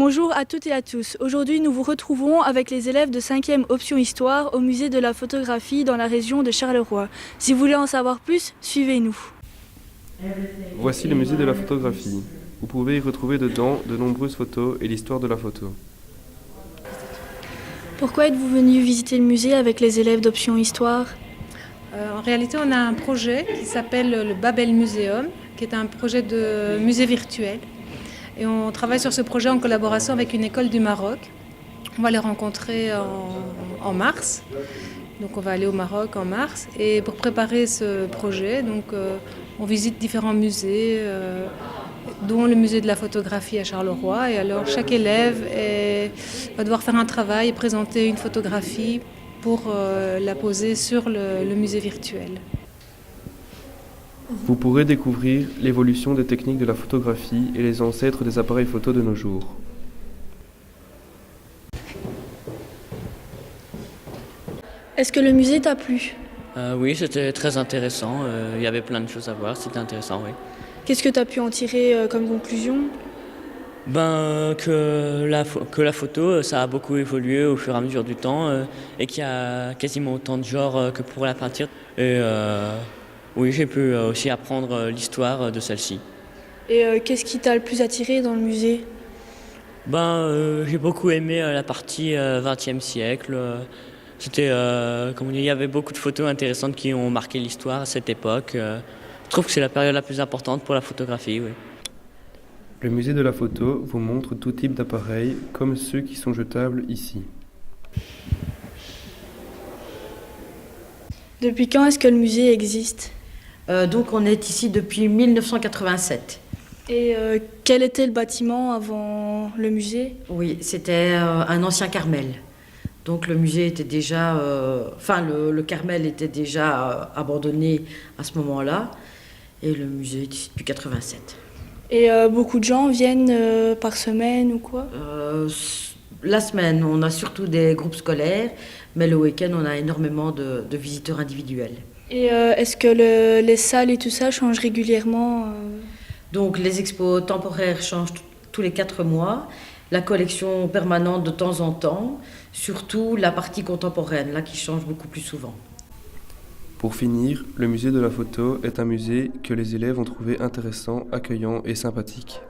Bonjour à toutes et à tous. Aujourd'hui, nous vous retrouvons avec les élèves de 5e option Histoire au musée de la photographie dans la région de Charleroi. Si vous voulez en savoir plus, suivez-nous. Voici le musée de la photographie. Vous pouvez y retrouver dedans de nombreuses photos et l'histoire de la photo. Pourquoi êtes-vous venu visiter le musée avec les élèves d'option Histoire ? En réalité, on a un projet qui s'appelle le Babel Museum, qui est un projet de musée virtuel. Et on travaille sur ce projet en collaboration avec une école du Maroc. On va les rencontrer en mars. Donc on va aller au Maroc en mars. Et pour préparer ce projet, on visite différents musées, dont le musée de la photographie à Charleroi. Et alors chaque élève va devoir faire un travail et présenter une photographie pour la poser sur le musée virtuel. Vous pourrez découvrir l'évolution des techniques de la photographie et les ancêtres des appareils photo de nos jours. Est-ce que le musée t'a plu ? Oui, c'était très intéressant. Il y avait plein de choses à voir. C'était intéressant, oui. Qu'est-ce que tu as pu en tirer comme conclusion ? Que la photo, ça a beaucoup évolué au fur et à mesure du temps et qu'il y a quasiment autant de genres que pour la peinture. Et oui, j'ai pu aussi apprendre l'histoire de celle-ci. Et qu'est-ce qui t'a le plus attiré dans le musée ? J'ai beaucoup aimé la partie 20e siècle. Il y avait beaucoup de photos intéressantes qui ont marqué l'histoire à cette époque. Je trouve que c'est la période la plus importante pour la photographie, oui. Le musée de la photo vous montre tout type d'appareils, comme ceux qui sont jetables ici. Depuis quand est-ce que le musée existe ? Donc on est ici depuis 1987. Et quel était le bâtiment avant le musée ? Oui, c'était un ancien Carmel. Donc le musée était déjà... le Carmel était déjà abandonné à ce moment-là. Et le musée est ici depuis 87. Et beaucoup de gens viennent par semaine ou quoi ? La semaine, on a surtout des groupes scolaires, mais le week-end, on a énormément de visiteurs individuels. Et est-ce que les salles et tout ça changent régulièrement ? Donc les expos temporaires changent tous les 4 mois, la collection permanente de temps en temps, surtout la partie contemporaine, là qui change beaucoup plus souvent. Pour finir, le musée de la photo est un musée que les élèves ont trouvé intéressant, accueillant et sympathique.